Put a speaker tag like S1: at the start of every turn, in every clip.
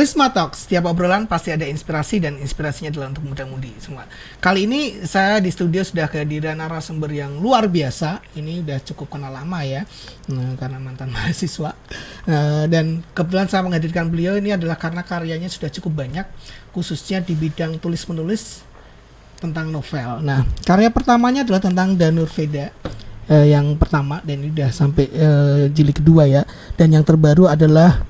S1: Prisma Talks, setiap obrolan pasti ada inspirasi dan inspirasinya adalah untuk muda-mudi semua. Kali ini saya di studio sudah kehadiran narasumber yang luar biasa. Ini udah cukup kenal lama ya, karena mantan mahasiswa. Dan kebetulan saya menghadirkan beliau ini adalah karena karyanya sudah cukup banyak, khususnya di bidang tulis-menulis tentang novel. Nah, karya pertamanya adalah tentang Danur Veda. Yang pertama, dan ini udah sampai jilid kedua ya. Dan yang terbaru adalah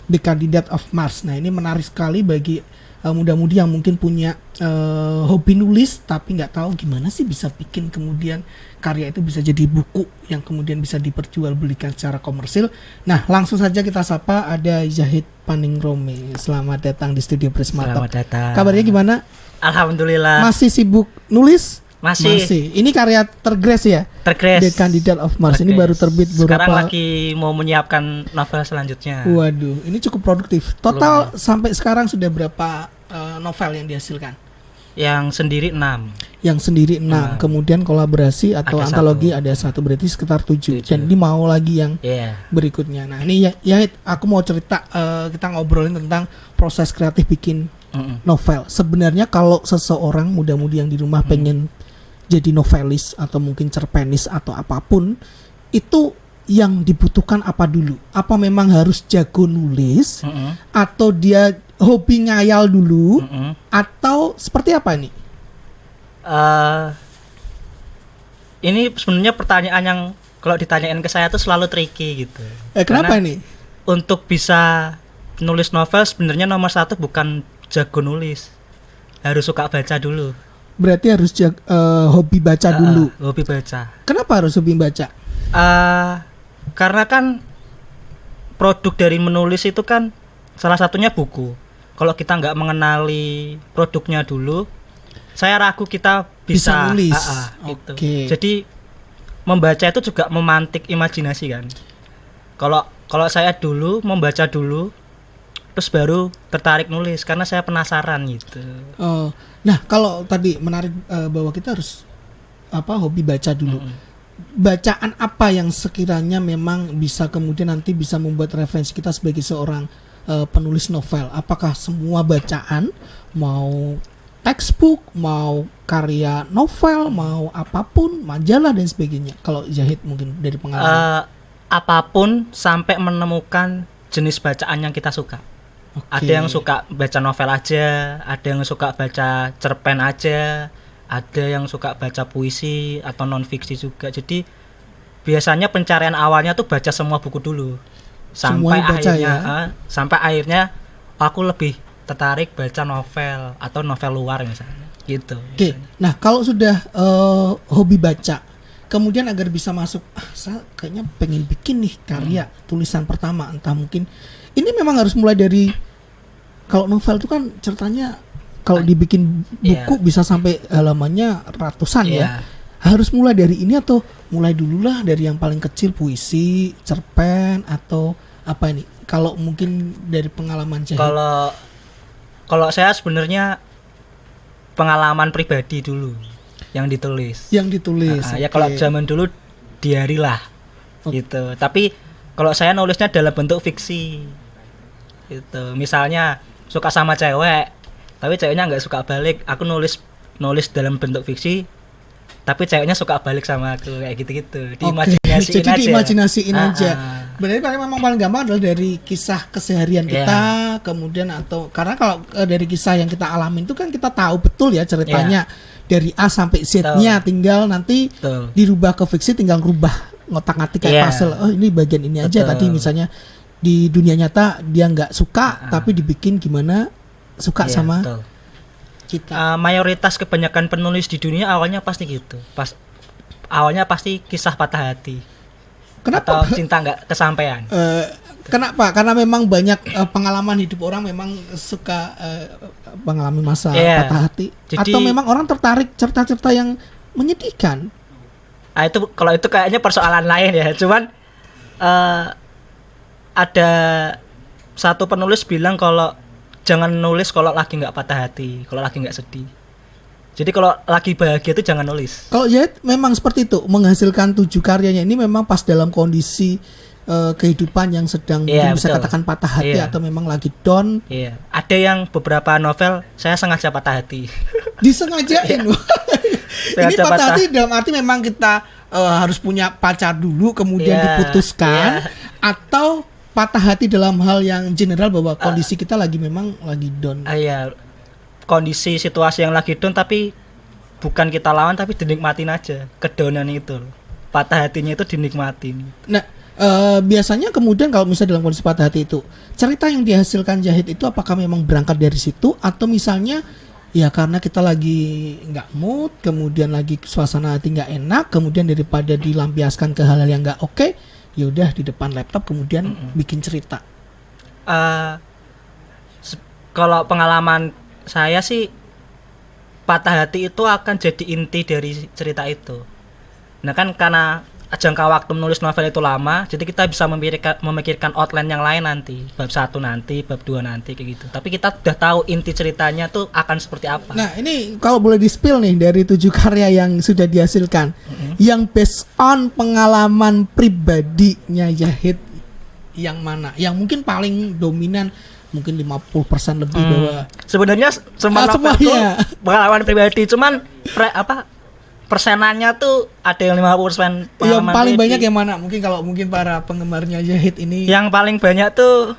S1: The Candidate of Mars. Nah, ini menarik sekali bagi muda-mudi yang mungkin punya hobi nulis tapi nggak tahu gimana sih bisa bikin kemudian karya itu bisa jadi buku yang kemudian bisa diperjualbelikan secara komersil. Nah, langsung saja kita sapa, ada Zahid Paningrome. Selamat datang di studio Prisma Talk.
S2: Selamat datang.
S1: Kabarnya gimana?
S2: Alhamdulillah.
S1: Masih sibuk nulis?
S2: Masih.
S1: Ini karya tergres ya?
S2: Tergres.
S1: The Candidate of Mars. Ini baru terbit beberapa.
S2: Sekarang lagi mau menyiapkan novel selanjutnya.
S1: Waduh, ini cukup produktif. Total sampai sekarang sudah berapa novel yang dihasilkan?
S2: Yang sendiri 6.
S1: Yang sendiri 6. Kemudian kolaborasi atau
S2: ada
S1: antologi
S2: 1.
S1: ada 1, berarti sekitar 7. Dan ini mau lagi yang berikutnya. Nah, ini ya aku mau cerita, kita ngobrolin tentang proses kreatif bikin novel. Sebenarnya kalau seseorang muda-mudi yang di rumah pengen jadi novelis atau mungkin cerpenis atau apapun, itu yang dibutuhkan apa dulu? Apa memang harus jago nulis atau dia hobi ngayal dulu atau seperti apa ini?
S2: Ini sebenarnya pertanyaan yang kalau ditanyain ke saya tuh selalu tricky gitu.
S1: Kenapa
S2: Karena
S1: nih?
S2: Untuk bisa nulis novel sebenarnya nomor 1 bukan jago nulis, harus suka baca dulu.
S1: Berarti harus hobi baca dulu.
S2: Hobi baca.
S1: Kenapa harus hobi baca?
S2: Karena kan produk dari menulis itu kan salah satunya buku. Kalau kita nggak mengenali produknya dulu, saya ragu kita bisa
S1: nulis.
S2: Gitu. Jadi membaca itu juga memantik imajinasi kan. Kalau saya dulu membaca dulu, terus baru tertarik nulis karena saya penasaran gitu.
S1: Nah, kalau tadi menarik bahwa kita harus hobi baca dulu. Bacaan apa yang sekiranya memang bisa kemudian nanti bisa membuat referensi kita sebagai seorang penulis novel? Apakah semua bacaan, mau textbook, mau karya novel, mau apapun, majalah dan sebagainya? Kalau Zahid mungkin dari pengalaman.
S2: Apapun sampai menemukan jenis bacaan yang kita suka. Ada yang suka baca novel aja, ada yang suka baca cerpen aja, ada yang suka baca puisi atau non fiksi juga. Jadi biasanya pencarian awalnya tuh baca semua buku dulu. Sampai akhirnya aku lebih tertarik baca novel atau novel luar misalnya. Gitu.
S1: Oke. Nah, kalau sudah hobi baca, kemudian agar bisa masuk, saya kayaknya pengen bikin nih karya tulisan pertama, entah mungkin ini memang harus mulai dari, kalau novel itu kan ceritanya kalau dibikin buku bisa sampai halamannya ratusan ya. Harus mulai dari ini atau mulai dululah dari yang paling kecil, puisi, cerpen atau apa ini? Kalau mungkin dari pengalaman Zahid.
S2: Kalau saya sebenarnya pengalaman pribadi dulu yang ditulis. Ya kalau zaman dulu diary lah. Gitu. Tapi kalau saya nulisnya dalam bentuk fiksi. Gitu. Misalnya suka sama cewek, tapi ceweknya nggak suka balik, aku nulis dalam bentuk fiksi, tapi ceweknya suka balik sama aku, kayak gitu-gitu. Diimajinasiin
S1: jadi
S2: aja.
S1: diimajinasiin aja. Berarti memang paling gampang adalah dari kisah keseharian kita, kemudian atau karena kalau dari kisah yang kita alami itu kan kita tahu betul ya ceritanya dari A sampai Z-nya, tinggal nanti dirubah ke fiksi, tinggal rubah ngotak-ngatik kayak puzzle. Oh, ini bagian ini aja. Tadi misalnya di dunia nyata dia nggak suka, tapi dibikin gimana suka sama kita.
S2: Mayoritas kebanyakan penulis di dunia awalnya pasti gitu. Awalnya pasti kisah patah hati.
S1: Kenapa?
S2: Atau cinta nggak kesampaian.
S1: Kenapa? Karena memang banyak pengalaman hidup orang memang suka mengalami masa patah hati. Jadi, atau memang orang tertarik cerita-cerita yang menyedihkan.
S2: Itu kalau itu kayaknya persoalan lain ya. Cuman ada satu penulis bilang kalau jangan nulis kalau lagi nggak patah hati, kalau lagi nggak sedih. Jadi kalau lagi bahagia itu jangan nulis.
S1: Kalau Zahid memang seperti itu, menghasilkan 7 karyanya ini memang pas dalam kondisi kehidupan yang sedang mungkin bisa katakan patah hati atau memang lagi down.
S2: Iya. Ada yang beberapa novel saya sengaja patah hati.
S1: Disengajain. Ini patah hati dalam arti memang kita harus punya pacar dulu kemudian diputuskan atau patah hati dalam hal yang general bahwa kondisi kita memang lagi down.
S2: Iya. Kondisi situasi yang lagi down tapi bukan kita lawan tapi dinikmatin aja kedownan itu. Patah hatinya itu dinikmatin.
S1: Nah, biasanya kemudian kalau misalnya dalam kondisi patah hati itu cerita yang dihasilkan Zahid itu apakah memang berangkat dari situ atau misalnya ya karena kita lagi nggak mood kemudian lagi suasana hati nggak enak kemudian daripada dilampiaskan ke hal-hal yang nggak oke, ya udah di depan laptop kemudian bikin cerita.
S2: Kalau pengalaman saya sih patah hati itu akan jadi inti dari cerita itu. Nah kan karena jangka waktu menulis novel itu lama, jadi kita bisa memikirkan outline yang lain nanti, bab 1 nanti, bab 2 nanti kayak gitu. Tapi kita udah tahu inti ceritanya tuh akan seperti apa.
S1: Nah ini kalau boleh di-spill nih dari 7 karya yang sudah dihasilkan, yang based on pengalaman pribadinya Zahid yang mana? Yang mungkin paling dominan mungkin 50% lebih bahwa
S2: sebenarnya semua novel itu pengalaman pribadi, cuman persenannya tuh ada yang 50% pengalaman.
S1: Yang paling banyak yang mana? Mungkin para penggemarnya Zahid ini.
S2: Yang paling banyak tuh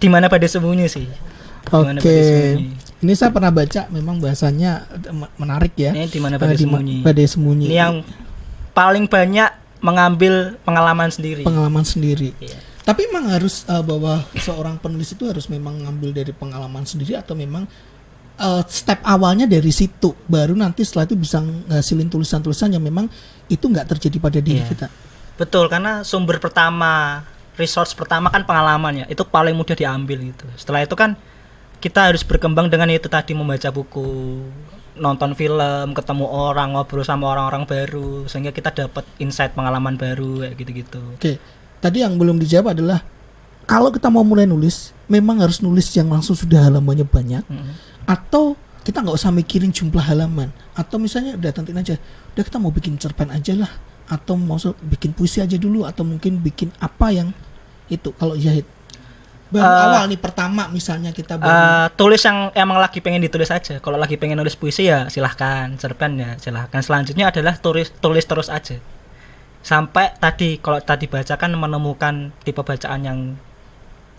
S2: Di Mana Badai Sembunyi sih.
S1: Oke. Ini saya pernah baca, memang bahasanya menarik ya.
S2: Ini Di Mana Badai Sembunyi.
S1: Badai Sembunyi.
S2: Ini yang paling banyak mengambil pengalaman sendiri. Iya.
S1: Tapi memang harus bahwa seorang penulis itu harus memang ngambil dari pengalaman sendiri atau memang step awalnya dari situ baru nanti setelah itu bisa ngasilin tulisan-tulisan yang memang itu nggak terjadi pada diri kita.
S2: Betul, karena sumber pertama, resource pertama kan pengalamannya, itu paling mudah diambil gitu. Setelah itu kan kita harus berkembang dengan itu tadi, membaca buku, nonton film, ketemu orang, ngobrol sama orang-orang baru sehingga kita dapat insight pengalaman baru kayak gitu-gitu.
S1: Oke. Tadi yang belum dijawab adalah kalau kita mau mulai nulis memang harus nulis yang langsung sudah halamannya banyak. Atau kita nggak usah mikirin jumlah halaman, atau misalnya udah tentuin aja, udah kita mau bikin cerpen aja lah, atau mau bikin puisi aja dulu, atau mungkin bikin apa yang itu. Kalau Zahid baru awal nih pertama misalnya kita
S2: tulis yang emang lagi pengen ditulis aja. Kalau lagi pengen nulis puisi ya silahkan, cerpen ya silahkan. Selanjutnya adalah tulis terus aja sampai kalau tadi bacakan menemukan tipe bacaan yang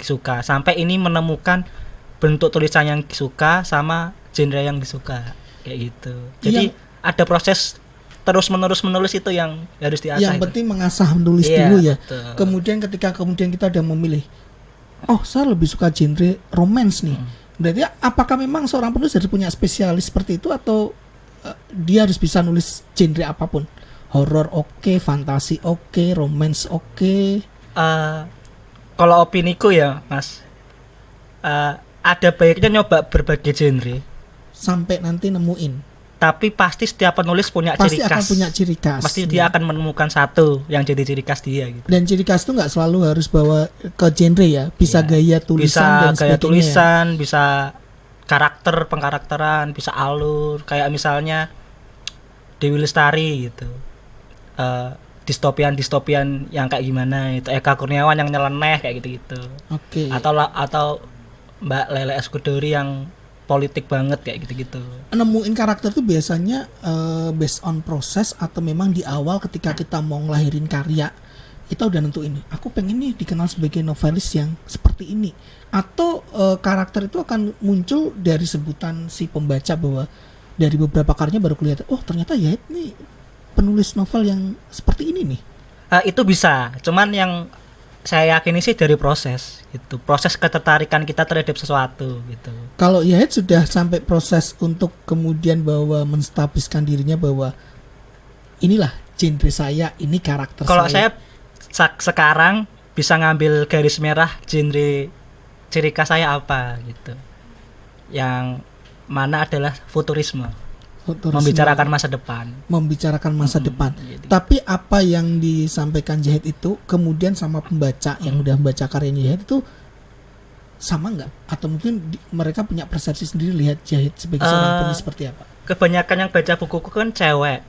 S2: disuka, sampai ini menemukan bentuk tulisan yang disuka sama genre yang disuka kayak gitu. Jadi ada proses terus menerus itu yang harus diasah.
S1: Yang penting mengasah menulis dulu ya. Betul. Kemudian ketika kita udah memilih, oh saya lebih suka genre romance nih. Berarti apakah memang seorang penulis harus punya spesialis seperti itu atau dia harus bisa nulis genre apapun? Horor oke, fantasi oke, romance oke.
S2: Kalau opiniku ya Mas, ada baiknya nyoba berbagai genre
S1: sampai nanti nemuin.
S2: Tapi pasti setiap penulis punya ciri khas.
S1: Pasti akan punya ciri khas.
S2: Pasti dia akan menemukan satu yang jadi ciri khas dia gitu.
S1: Dan ciri khas itu nggak selalu harus bawa ke genre ya. Bisa gaya tulisan dan
S2: sebagainya. Bisa gaya tulisan, bisa karakter, pengkarakteran, bisa alur. Kayak misalnya Dewi Lestari gitu. Distopian yang kayak gimana itu, Eka Kurniawan yang nyeleneh kayak gitu-gitu.
S1: Oke.
S2: Atau Mbak Lele Eskudori yang politik banget kayak gitu-gitu.
S1: Nemuin karakter tuh biasanya based on proses atau memang di awal ketika kita mau ngelahirin karya kita udah nentuin, aku pengen nih dikenal sebagai novelis yang seperti ini, atau karakter itu akan muncul dari sebutan si pembaca bahwa dari beberapa karyanya baru kelihatan, oh ternyata ya ini penulis novel yang seperti ini nih.
S2: Itu bisa, cuman yang saya yakini sih dari proses itu, proses ketertarikan kita terhadap sesuatu gitu.
S1: Kalau Yahid sudah sampai proses untuk kemudian bahwa menstabilkan dirinya bahwa inilah genre saya, ini karakter
S2: kalau
S1: saya.
S2: Kalau saya sekarang bisa ngambil garis merah genre ciri khas saya apa gitu. Yang mana adalah futurisme. Membicarakan masa depan. Gitu.
S1: Tapi apa yang disampaikan Zahid itu kemudian sama pembaca yang udah membaca karyanya Zahid itu sama nggak? Atau mungkin mereka punya persepsi sendiri lihat Zahid sebagai seorang penulis seperti apa?
S2: Kebanyakan yang baca bukuku kan cewek.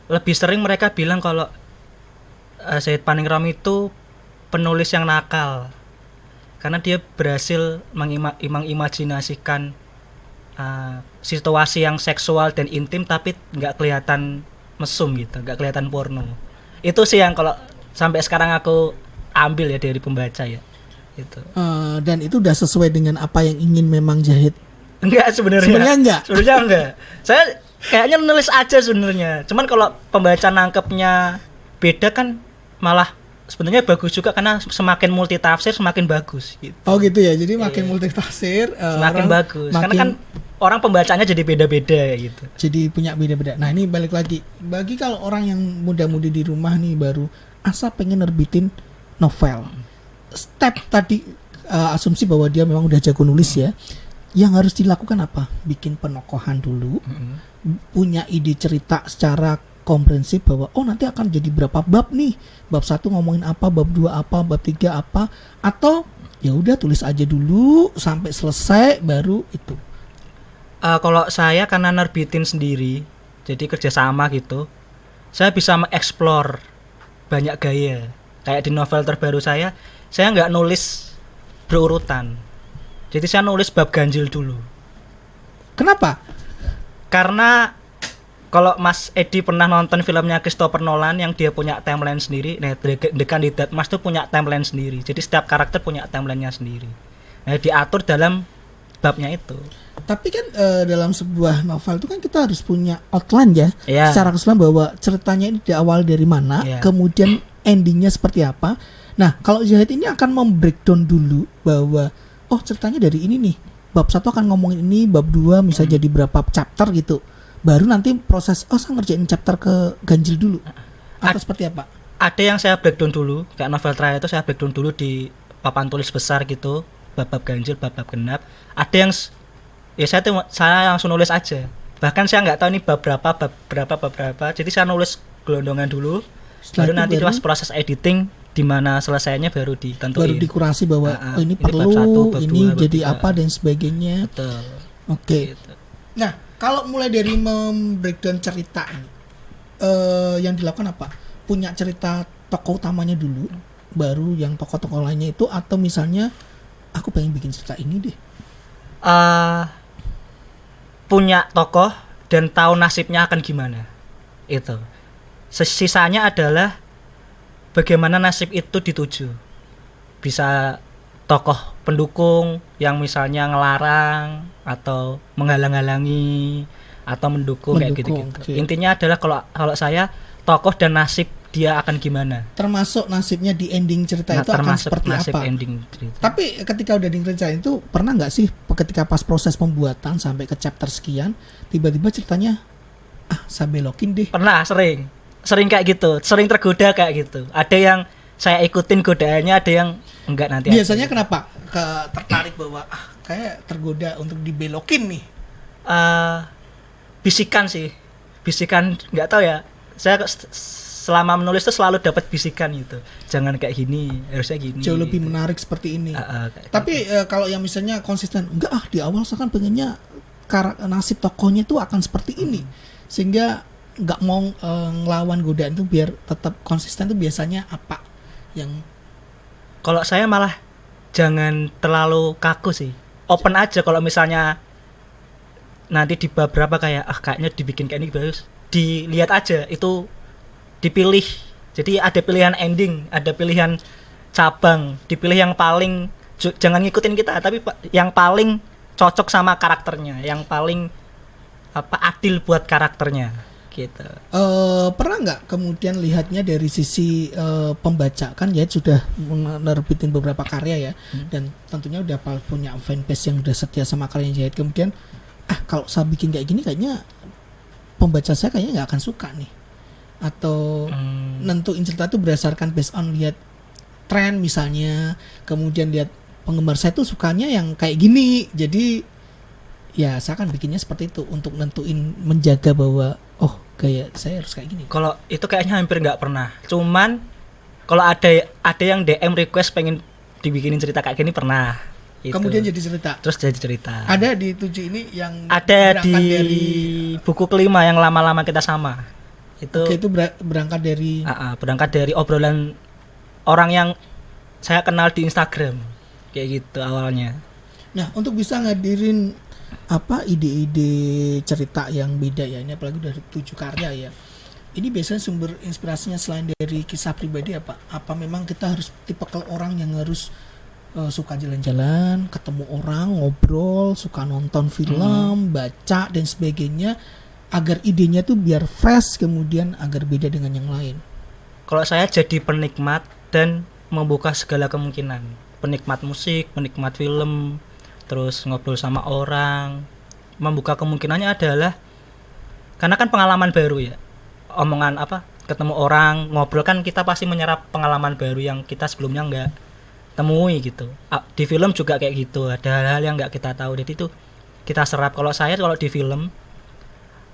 S2: Lebih sering mereka bilang kalau Zahid Paningram itu penulis yang nakal karena dia berhasil mengimajinasikan situasi yang seksual dan intim tapi nggak kelihatan mesum gitu, nggak kelihatan porno. Itu sih yang kalau sampai sekarang aku ambil ya dari pembaca ya. Itu.
S1: Dan itu udah sesuai dengan apa yang ingin memang Zahid?
S2: Enggak sebenarnya. Sebenarnya enggak. Saya kayaknya nulis aja sebenarnya. Cuman kalau pembaca nangkepnya beda kan malah sebenarnya bagus juga karena semakin multi tafsir semakin bagus gitu.
S1: Oh gitu ya. Jadi makin multi tafsir
S2: semakin bagus. Karena kan orang pembacanya jadi beda-beda gitu. Jadi
S1: punya beda-beda. Nah, ini balik lagi. Bagi kalau orang yang muda-mudi di rumah nih baru asa pengen nerbitin novel. Step tadi asumsi bahwa dia memang udah jago nulis ya. Yang harus dilakukan apa? Bikin penokohan dulu. Punya ide cerita secara komprehensif bahwa nanti akan jadi berapa bab nih. Bab 1 ngomongin apa, bab 2 apa, bab 3 apa, atau ya udah tulis aja dulu sampai selesai baru itu.
S2: Kalau saya karena nerbitin sendiri, jadi kerjasama gitu, saya bisa mengeksplor banyak gaya. Kayak di novel terbaru saya nggak nulis berurutan. Jadi saya nulis bab ganjil dulu.
S1: Kenapa?
S2: Karena kalau Mas Edi pernah nonton filmnya Christopher Nolan yang dia punya timeline sendiri, nah The Candidate Mas tuh punya timeline sendiri. Jadi setiap karakter punya timelinenya sendiri. Nah diatur dalam babnya itu.
S1: Tapi kan dalam sebuah novel itu kan kita harus punya outline ya. Secara keseluruhan bahwa ceritanya ini diawali dari mana, kemudian endingnya seperti apa. Nah kalau Zahid ini akan membreakdown dulu bahwa ceritanya dari ini nih. Bab 1 akan ngomongin ini, bab 2 bisa jadi berapa chapter gitu. Baru nanti proses saya ngerjain chapter ke ganjil dulu. Atau seperti apa?
S2: Ada yang saya breakdown dulu, kayak novel terakhir itu saya breakdown dulu di papan tulis besar gitu, bab-bab ganjil, bab-bab genap. Ada yang saya langsung nulis aja. Bahkan saya nggak tahu ini bab berapa. Jadi saya nulis gelondongan dulu. Baru nanti pas proses editing di mana selesainya baru ditentuin.
S1: Baru dikurasi bahwa ini perlu, bab 1, bab ini 2, jadi bab 3. Apa dan sebagainya.
S2: Betul.
S1: Oke. Gitu. Nah, kalau mulai dari membreakdown cerita ini, yang dilakukan apa? Punya cerita tokoh utamanya dulu, baru yang tokoh-tokoh lainnya itu, atau misalnya aku pengen bikin cerita ini deh.
S2: Punya tokoh dan tahu nasibnya akan gimana. Itu. Sisanya adalah bagaimana nasib itu dituju. Bisa tokoh pendukung yang misalnya ngelarang atau menghalang-halangi atau mendukung kayak gitu-gitu. Okay. Intinya adalah kalau saya tokoh dan nasib dia akan gimana.
S1: Termasuk nasibnya di ending cerita itu akan seperti
S2: nasib
S1: apa.
S2: Ending cerita.
S1: Tapi ketika udah direncanain itu pernah nggak sih ketika pas proses pembuatan sampai ke chapter sekian tiba-tiba ceritanya saya belokin deh.
S2: Pernah, sering kayak gitu, sering tergoda kayak gitu. Ada yang saya ikutin godaannya, ada yang enggak nanti.
S1: Biasanya aja. Kenapa tertarik bahwa kayak tergoda untuk dibelokin nih?
S2: Bisikan nggak tahu ya. Saya selama menulis tuh selalu dapat bisikan gitu. Jangan kayak gini, harusnya gini.
S1: Jauh lebih menarik seperti ini. Tapi kalau yang misalnya konsisten, enggak di awal saya kan pengennya nasib tokohnya tuh akan seperti ini, sehingga nggak mau ngelawan godaan itu biar tetap konsisten tuh biasanya apa yang?
S2: Kalau saya malah jangan terlalu kaku sih, open aja. Kalau misalnya nanti di bab berapa kayaknya dibikin kayak ini bagus, dilihat aja itu, dipilih. Jadi ada pilihan ending, ada pilihan cabang, dipilih yang paling jangan ngikutin kita, tapi yang paling cocok sama karakternya, yang paling adil buat karakternya gitu.
S1: Pernah nggak kemudian lihatnya dari sisi pembaca, kan ya sudah menerbitin beberapa karya ya, dan tentunya udah punya fanbase yang udah setia sama karya Zahid. Kemudian kalau saya bikin kayak gini kayaknya pembaca saya kayaknya nggak akan suka nih, atau nentuin cerita itu berdasarkan based on lihat tren misalnya, kemudian lihat penggemar saya tuh sukanya yang kayak gini, jadi ya saya akan bikinnya seperti itu untuk nentuin, menjaga bahwa gaya saya harus kayak gini.
S2: Kalau itu kayaknya hampir nggak pernah. Cuman kalau ada yang DM request pengen dibikinin cerita kayak gini pernah. Itu.
S1: Kemudian jadi cerita.
S2: Terus jadi cerita.
S1: Ada di 7 ini yang
S2: ada di buku kelima yang lama-lama kita sama. Itu.
S1: Oke, itu berangkat dari
S2: berangkat dari obrolan orang yang saya kenal di Instagram kayak gitu awalnya.
S1: Nah, untuk bisa ngadirin ide-ide cerita yang beda ya, ini apalagi dari 7 karya ya. Ini biasanya sumber inspirasinya selain dari kisah pribadi apa? Apa memang kita harus tipikal orang yang harus suka jalan-jalan, ketemu orang, ngobrol, suka nonton film, baca dan sebagainya agar idenya tuh biar fresh kemudian agar beda dengan yang lain?
S2: Kalau saya jadi penikmat dan membuka segala kemungkinan. Penikmat musik, penikmat film, terus ngobrol sama orang. Membuka kemungkinannya adalah karena kan pengalaman baru ya. Omongan ketemu orang, ngobrol kan kita pasti menyerap pengalaman baru yang kita sebelumnya enggak temui gitu. Di film juga kayak gitu, ada hal-hal yang enggak kita tahu. Jadi itu kita serap. Kalau di film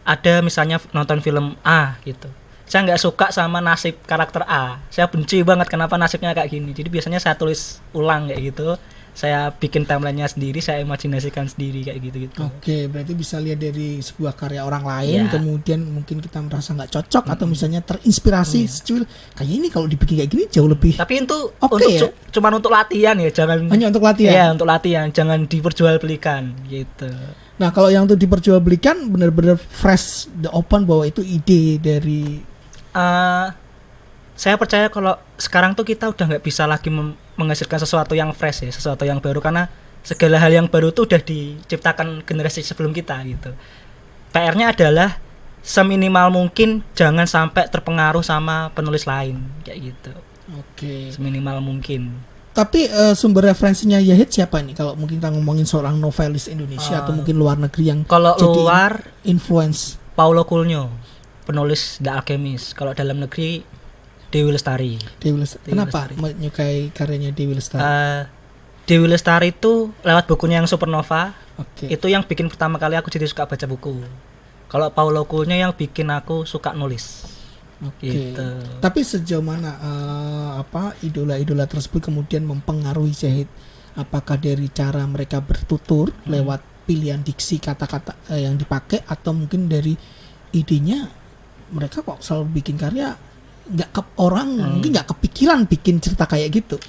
S2: ada misalnya nonton film A gitu. Saya nggak suka sama nasib karakter A. Saya benci banget kenapa nasibnya kayak gini. Jadi biasanya saya tulis ulang kayak gitu. Saya bikin timelinenya sendiri, saya imajinasikan sendiri kayak gitu-gitu.
S1: Oke, berarti bisa lihat dari sebuah karya orang lain, kemudian mungkin kita merasa nggak cocok atau misalnya terinspirasi secuil kayaknya ini kalau dibikin kayak gini jauh lebih.
S2: Tapi itu cuman untuk latihan ya, jangan
S1: hanya untuk latihan.
S2: Iya, untuk latihan, jangan diperjualbelikan gitu.
S1: Nah, kalau yang untuk diperjualbelikan benar-benar fresh, the open bahwa itu ide dari
S2: saya percaya kalau sekarang tuh kita udah nggak bisa lagi menghasilkan sesuatu yang fresh ya, sesuatu yang baru karena segala hal yang baru tuh udah diciptakan generasi sebelum kita gitu. PR-nya adalah seminimal mungkin jangan sampai terpengaruh sama penulis lain kayak gitu.
S1: Oke.
S2: Seminimal mungkin.
S1: Tapi sumber referensinya Yahid siapa nih? Kalau mungkin kita ngomongin seorang novelis Indonesia atau mungkin luar negeri yang
S2: kalau luar
S1: influence
S2: Paulo Coelho, penulis The Alchemist. Kalau dalam negeri Dewi Lestari.
S1: Kenapa menyukai karyanya Dewi Lestari?
S2: Dewi Lestari itu lewat bukunya yang Supernova.
S1: Okay.
S2: Itu yang bikin pertama kali aku jadi suka baca buku. Kalau Paulo Coelho yang bikin aku suka nulis.
S1: Oke.
S2: Gitu.
S1: Tapi sejauh mana idola-idola tersebut kemudian mempengaruhi Zahid? Apakah dari cara mereka bertutur lewat pilihan diksi kata-kata yang dipakai atau mungkin dari idenya mereka kok selalu bikin karya mungkin nggak kepikiran bikin cerita kayak gitu?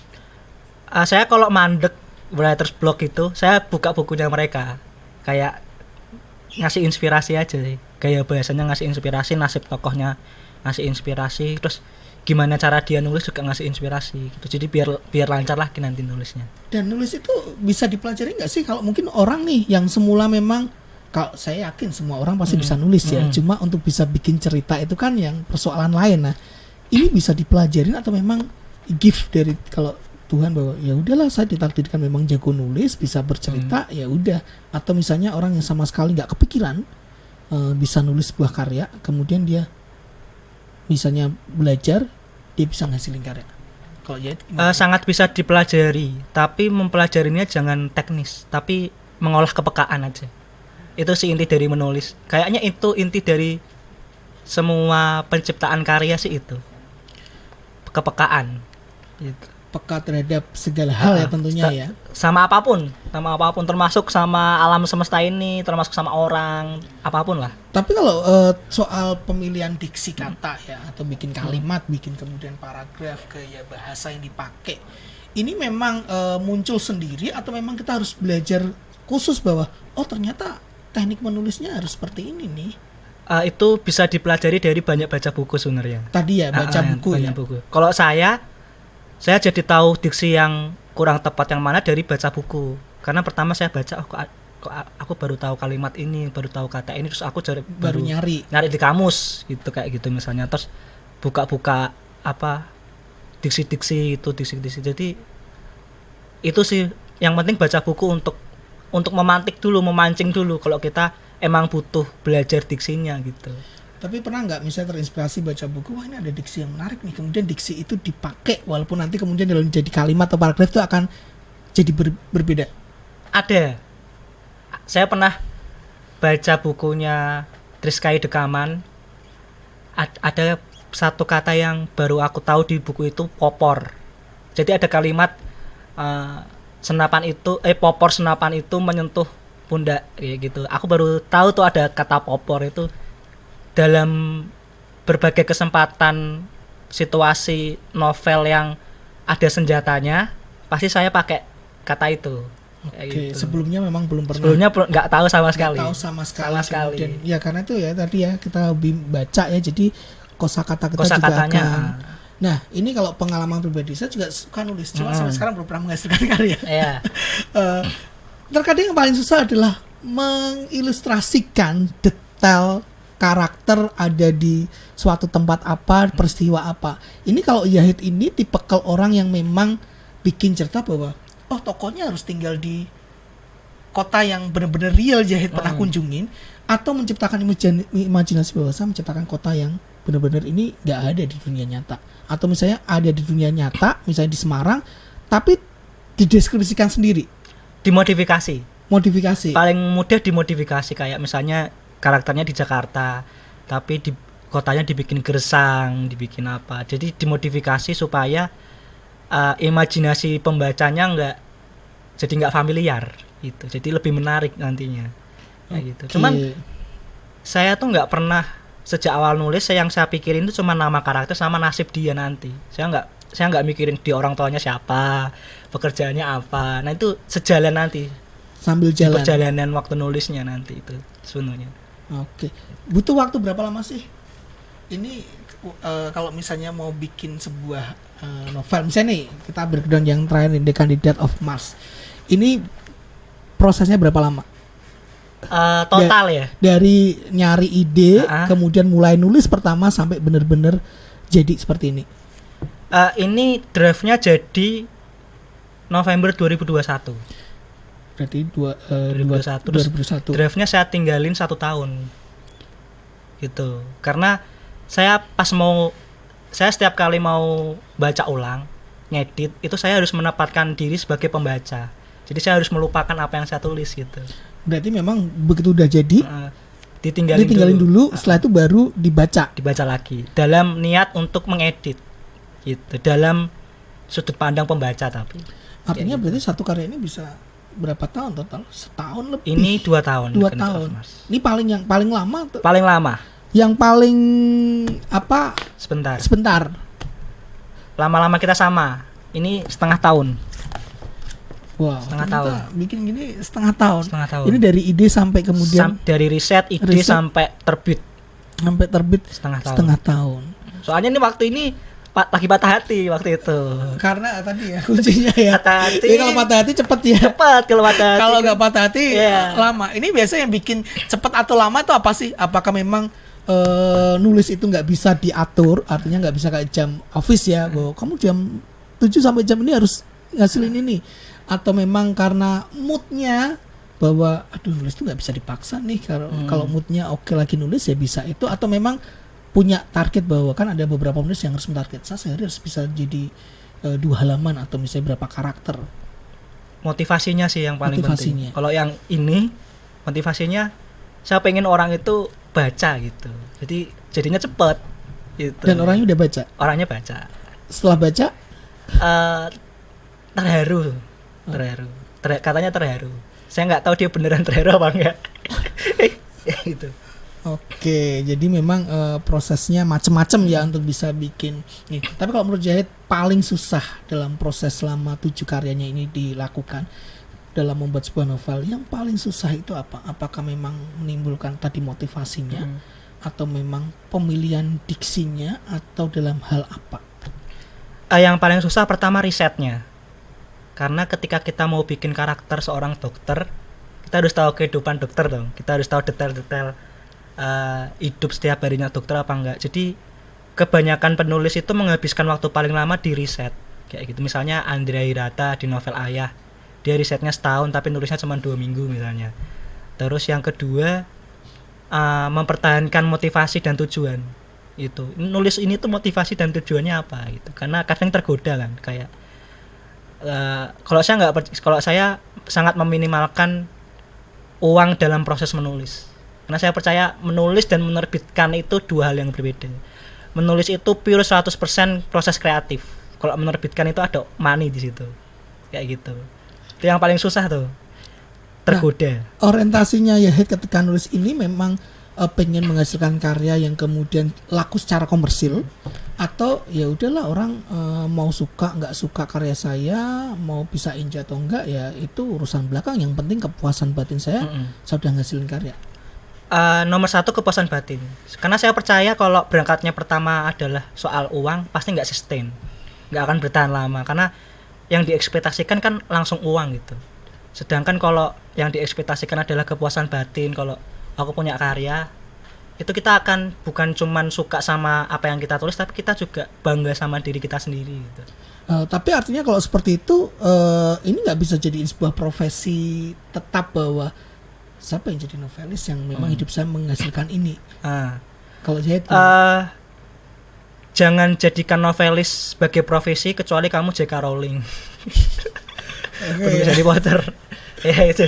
S2: Saya kalau mandek writer's block itu saya buka bukunya mereka kayak ngasih inspirasi aja sih, gaya bahasanya ngasih inspirasi, nasib tokohnya ngasih inspirasi, terus gimana cara dia nulis juga ngasih inspirasi gitu. Jadi biar lancar lah nanti nulisnya.
S1: Dan nulis itu bisa dipelajari nggak sih? Kalau mungkin orang nih yang semula memang, kalau saya yakin semua orang pasti bisa nulis ya, cuma untuk bisa bikin cerita itu kan yang persoalan lain. Nah, ini bisa dipelajarin atau memang gift dari kalau Tuhan bahwa ya udahlah saya ditakdirkan memang jago nulis, bisa bercerita, ya udah. Atau misalnya orang yang sama sekali nggak kepikiran bisa nulis sebuah karya, kemudian dia misalnya belajar, dia bisa ngasilin karya. Kalau
S2: sangat bisa dipelajari, tapi mempelajarinya jangan teknis, tapi mengolah kepekaan aja. Itu sih inti dari menulis. Kayaknya itu inti dari semua penciptaan karya sih itu. Kepekaan. Gitu.
S1: Peka terhadap segala hal ya tentunya ya.
S2: Sama apapun termasuk sama alam semesta ini, termasuk sama orang, apapun lah.
S1: Tapi kalau soal pemilihan diksi kata ya atau bikin kalimat, bikin kemudian paragraf, gaya bahasa yang dipakai, ini memang muncul sendiri atau memang kita harus belajar khusus bahwa ternyata teknik menulisnya harus seperti ini nih?
S2: Itu bisa dipelajari dari banyak baca buku sebenarnya.
S1: Tadi ya baca buku ya.
S2: Buku. Kalau saya jadi tahu diksi yang kurang tepat yang mana dari baca buku. Karena pertama saya baca kok aku baru tahu kalimat ini, baru tahu kata ini, terus aku baru nyari di kamus gitu kayak gitu misalnya. Terus buka-buka diksi-diksi itu diksi-diksi. Jadi itu sih yang penting baca buku untuk memantik dulu, memancing dulu kalau kita emang butuh belajar diksinya gitu.
S1: Tapi pernah nggak misalnya terinspirasi baca buku, wah ini ada diksi yang menarik nih, kemudian diksi itu dipakai walaupun nanti kemudian dalam jadi kalimat atau paragraf itu akan jadi berbeda?
S2: Ada. Saya pernah baca bukunya Triskai Dekaman. Ada satu kata yang baru aku tahu di buku itu, popor. Jadi ada kalimat popor senapan itu menyentuh pundak kayak gitu. Aku baru tahu tuh ada kata popor itu dalam berbagai kesempatan situasi novel yang ada senjatanya, pasti saya pakai kata itu.
S1: Oke, gitu. Sebelumnya memang belum pernah.
S2: Sebelumnya nggak tahu sama sekali.
S1: Nggak tahu sama sekali. Dan ya karena itu ya tadi ya kita baca ya, jadi kosakata kita juga akan. Nah, ini kalau pengalaman pribadi saya juga suka nulis, cuma sampai sekarang belum pernah menghasilkan karya.
S2: Iya.
S1: Terkadang yang paling susah adalah mengilustrasikan detail karakter ada di suatu tempat apa, peristiwa apa. Ini kalau Yahid ini tipikal orang yang memang bikin cerita bahwa tokohnya harus tinggal di kota yang benar-benar real Yahid pernah kunjungin, atau menciptakan imajinasi bahwa saya menciptakan kota yang benar-benar ini nggak ada di dunia nyata, atau misalnya ada di dunia nyata, misalnya di Semarang, tapi dideskripsikan sendiri,
S2: dimodifikasi. Paling mudah dimodifikasi, kayak misalnya karakternya di Jakarta, tapi di kotanya dibikin gersang, dibikin apa. Jadi dimodifikasi supaya imajinasi pembacanya nggak familiar gitu. Jadi lebih menarik nantinya. Kayak gitu. Cuman saya tuh nggak pernah sejak awal nulis yang saya pikirin itu cuma nama karakter sama nasib dia nanti. Saya nggak mikirin di orang tuanya siapa, pekerjaannya apa. Nah itu sejalan nanti.
S1: Sambil jalan.
S2: Perjalanan waktu nulisnya nanti itu sebenarnya.
S1: Oke. Butuh waktu berapa lama sih? Ini kalau misalnya mau bikin sebuah novel, misalnya nih kita breakdown yang terakhir ini, The Candidate of Mars. Ini prosesnya berapa lama?
S2: Total ya?
S1: Dari nyari ide, kemudian mulai nulis pertama sampai benar-benar jadi seperti ini.
S2: Ini draftnya jadi November 2021.
S1: Berarti
S2: 2021. Draftnya saya tinggalin 1 tahun. Gitu. Karena saya setiap kali mau baca ulang, ngedit, itu saya harus menempatkan diri sebagai pembaca. Jadi saya harus melupakan apa yang saya tulis gitu.
S1: Berarti memang begitu udah jadi
S2: ditinggalin
S1: dulu, setelah itu baru dibaca
S2: lagi dalam niat untuk mengedit gitu, dalam sudut pandang pembaca. Tapi
S1: artinya berarti satu karya ini bisa berapa tahun total? Setahun lebih.
S2: Ini 2 tahun.
S1: 2 tahun. Ini yang paling lama tuh.
S2: Paling lama.
S1: Yang paling apa? Sebentar.
S2: Lama-lama kita sama. Ini setengah tahun.
S1: Wow,
S2: setengah tahun.
S1: Bikin gini setengah tahun. Ini dari ide sampai kemudian
S2: dari riset sampai terbit. Setengah tahun. Soalnya ini waktu ini lagi patah hati waktu itu.
S1: Karena tadi ya kuncinya ya.
S2: Jadi
S1: kalau patah hati cepet ya. Kalau nggak patah hati lama. Ini biasa yang bikin cepet atau lama itu apa sih? Apakah memang nulis itu nggak bisa diatur? Artinya nggak bisa kayak jam office ya. Bahwa kamu jam 7 sampai jam ini harus ngasilin ini. Atau memang karena moodnya bahwa nulis itu nggak bisa dipaksa nih. Kalau moodnya oke lagi nulis ya bisa itu. Atau memang punya target bahwa kan ada beberapa penulis yang harus mentarget saya harus bisa jadi 2 halaman atau misalnya berapa karakter.
S2: Motivasinya sih yang paling penting. Kalau yang ini motivasinya saya pengen orang itu baca gitu. Jadi jadinya cepet gitu.
S1: Dan orangnya udah baca?
S2: Orangnya baca.
S1: Setelah baca?
S2: Terharu. Katanya terharu. Saya nggak tahu dia beneran terharu apa enggak. Gitu.
S1: Oke, jadi memang prosesnya macam-macam ya untuk bisa bikin nih. Tapi kalau menurut Yahid paling susah dalam proses selama 7 karyanya ini dilakukan dalam membuat sebuah novel, yang paling susah itu apa? Apakah memang menimbulkan tadi motivasinya, atau memang pemilihan diksinya, atau dalam hal apa?
S2: Yang paling susah pertama risetnya. Karena ketika kita mau bikin karakter seorang dokter, kita harus tahu kehidupan dokter dong. Kita harus tahu detail-detail hidup setiap harinya dokter apa enggak. Jadi kebanyakan penulis itu menghabiskan waktu paling lama di riset kayak gitu. Misalnya Andrea Hirata di novel Ayah, dia risetnya setahun tapi nulisnya cuma 2 minggu misalnya. Terus yang kedua mempertahankan motivasi dan tujuan. Itu nulis ini tuh motivasi dan tujuannya apa gitu. Karena kadang tergoda kan, kayak kalau saya sangat meminimalkan uang dalam proses menulis. Karena saya percaya menulis dan menerbitkan itu 2 hal yang berbeda. Menulis itu pure 100% proses kreatif. Kalau menerbitkan itu ada money di situ. Kayak gitu. Itu yang paling susah tuh. Tergoda.
S1: Nah, orientasinya Yahid ketika nulis ini memang pengen menghasilkan karya yang kemudian laku secara komersil, Atau ya udahlah orang mau suka nggak suka karya saya, mau bisa enjoy atau enggak ya itu urusan belakang, yang penting kepuasan batin saya sudah ngasilin karya.
S2: Nomor satu kepuasan batin, karena saya percaya kalau berangkatnya pertama adalah soal uang pasti nggak sustain, nggak akan bertahan lama, karena yang diekspektasikan kan langsung uang gitu. Sedangkan kalau yang diekspektasikan adalah kepuasan batin, kalau aku punya karya itu kita akan bukan cuman suka sama apa yang kita tulis, tapi kita juga bangga sama diri kita sendiri gitu.
S1: Tapi artinya kalau seperti itu ini nggak bisa jadi sebuah profesi tetap bahwa siapa yang jadi novelis yang memang hidup saya menghasilkan ini. Kalau Zahid
S2: jangan jadikan novelis sebagai profesi kecuali kamu J.K. Rowling. Penulis Harry Potter. Ya itu.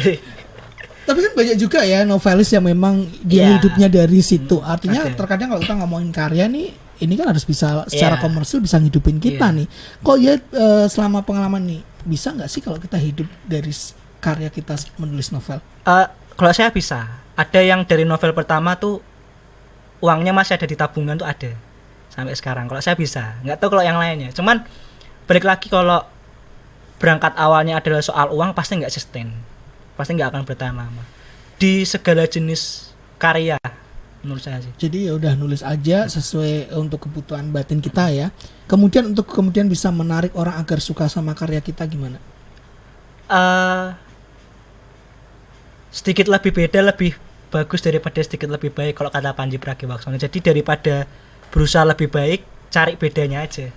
S1: Tapi kan banyak juga ya novelis yang memang dia hidupnya dari situ. Artinya terkadang kalau kita ngomongin karya nih, ini kan harus bisa secara komersil bisa ngidupin kita nih. Kok ya selama pengalaman nih, bisa nggak sih kalau kita hidup dari karya kita menulis novel?
S2: Kalau saya bisa. Ada yang dari novel pertama tuh uangnya masih ada di tabungan tuh ada sampai sekarang. Kalau saya bisa, nggak tahu kalau yang lainnya. Cuman balik lagi, kalau berangkat awalnya adalah soal uang pasti nggak sustain. Pasti nggak akan bertahan lama di segala jenis karya menurut saya sih.
S1: Jadi ya udah nulis aja sesuai untuk kebutuhan batin kita ya. Kemudian untuk kemudian bisa menarik orang agar suka sama karya kita gimana?
S2: Sedikit lebih beda lebih bagus daripada sedikit lebih baik kalau kata Pandji Pragiwaksono. Jadi daripada berusaha lebih baik, cari bedanya aja.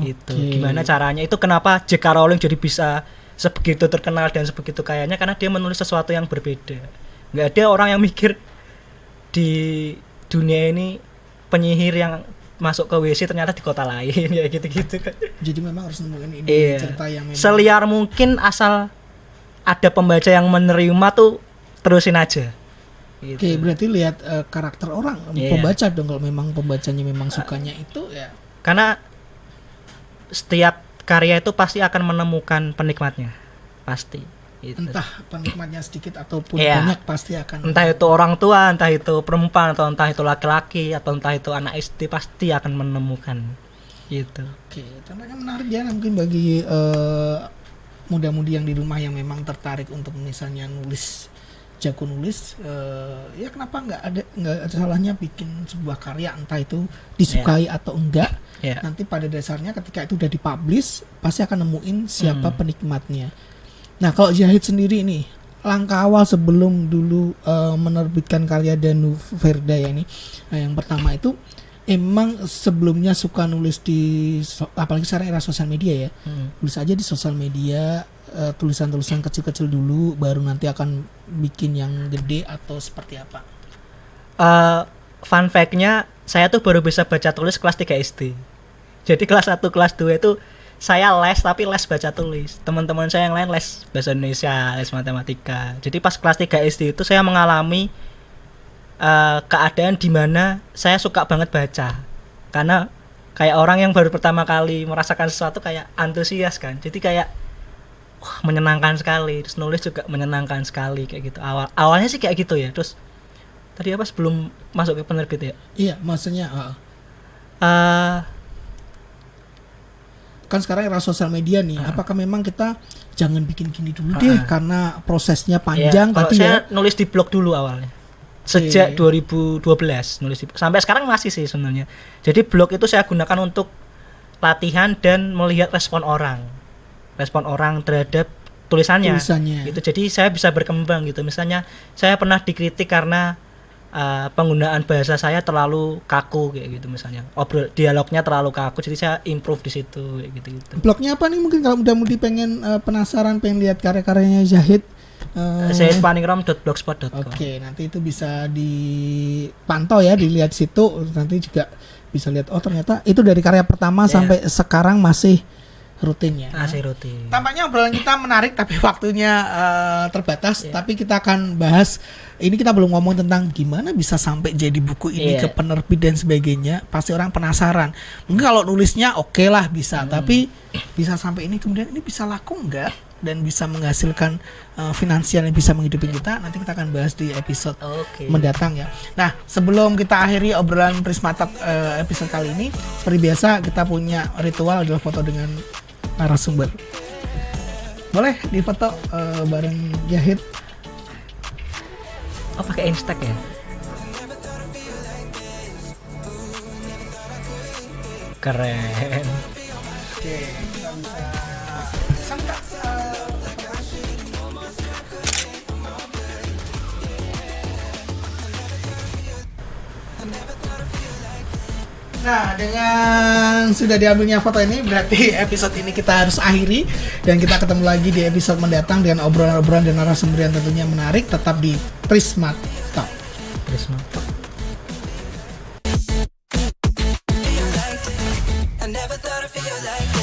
S2: Itu gimana caranya? Itu kenapa J.K. Rowling jadi bisa sebegitu terkenal dan sebegitu kayanya, karena dia menulis sesuatu yang berbeda. Nggak ada orang yang mikir di dunia ini penyihir yang masuk ke WC ternyata di kota lain ya gitu-gitu kan.
S1: Jadi memang harus nemuin ini cerita yang memang
S2: seliar mungkin, asal ada pembaca yang menerima tuh terusin aja. Gitu.
S1: Oke, berarti lihat karakter orang pembaca dong, kalau memang pembacanya memang sukanya itu ya.
S2: Karena setiap karya itu pasti akan menemukan penikmatnya, pasti. Gitu.
S1: Entah penikmatnya sedikit ataupun banyak pasti akan.
S2: Entah itu orang tua, entah itu perempuan, atau entah itu laki-laki, atau entah itu anak SD, pasti akan menemukan. Gitu.
S1: Oke, tampaknya menarik ya mungkin bagi muda-mudi yang di rumah yang memang tertarik untuk misalnya jago nulis, ya kenapa nggak ada salahnya bikin sebuah karya, entah itu disukai atau enggak. Nanti pada dasarnya ketika itu udah dipublish pasti akan nemuin siapa penikmatnya. Nah kalau Zahid sendiri nih, langkah awal sebelum dulu menerbitkan karya Danu Verda ya ini, yang pertama itu emang sebelumnya suka nulis apalagi sekarang era sosial media ya, tulis aja di sosial media, tulisan-tulisan kecil-kecil dulu baru nanti akan bikin yang gede atau seperti apa?
S2: Fun fact-nya, saya tuh baru bisa baca tulis kelas 3 SD. Jadi kelas 1, kelas 2 itu saya les, tapi les baca tulis. Teman-teman saya yang lain les bahasa Indonesia, les matematika. Jadi pas kelas 3 SD itu saya mengalami keadaan di mana saya suka banget baca. Karena kayak orang yang baru pertama kali merasakan sesuatu kayak antusias kan. Jadi kayak menyenangkan sekali. Terus nulis juga menyenangkan sekali kayak gitu. Awalnya sih kayak gitu ya. Terus tadi apa sebelum masuk ke penerbit ya?
S1: Iya, maksudnya kan sekarang era sosial media nih, apakah memang kita jangan bikin gini dulu deh karena prosesnya panjang?
S2: Kalau saya nulis di blog dulu awalnya, sejak 2012 nulis sampai sekarang masih sih sebenarnya. Jadi blog itu saya gunakan untuk latihan dan melihat respon orang terhadap tulisannya. Gitu. Jadi saya bisa berkembang gitu. Misalnya saya pernah dikritik karena penggunaan bahasa saya terlalu kaku kayak gitu, misalnya dialognya terlalu kaku, jadi saya improve di situ kayak gitu.
S1: Blognya apa nih, mungkin kalau mudah-mudi pengen penasaran pengen lihat karya-karyanya Zahid,
S2: zahidpaningrum.blogspot.com.
S1: Oke, nanti itu bisa dipantau ya, dilihat situ, nanti juga bisa lihat ternyata itu dari karya pertama sampai sekarang masih rutin ya.
S2: Masih rutin.
S1: Tampaknya obrolan kita menarik tapi waktunya terbatas. Tapi kita akan bahas, ini kita belum ngomong tentang gimana bisa sampai jadi buku ini ke penerbit dan sebagainya. Pasti orang penasaran. Mungkin kalau nulisnya oke lah bisa, tapi bisa sampai ini kemudian ini bisa laku enggak? dan bisa menghasilkan finansial yang bisa menghidupi kita, nanti kita akan bahas di episode mendatang ya. Nah, sebelum kita akhiri obrolan Prisma Talk episode kali ini, seperti biasa kita punya ritual adalah foto dengan narasumber. Boleh difoto bareng Yahid.
S2: Oh, pakai Instax ya? Keren.
S1: Oke, kita bisa sangka. Nah, dengan sudah diambilnya foto ini, berarti episode ini kita harus akhiri. Dan kita ketemu lagi di episode mendatang dengan obrolan-obrolan dan narasumber yang tentunya menarik. Tetap di Prisma Talk.
S2: Prisma Talk.
S3: I never thought I'd feel like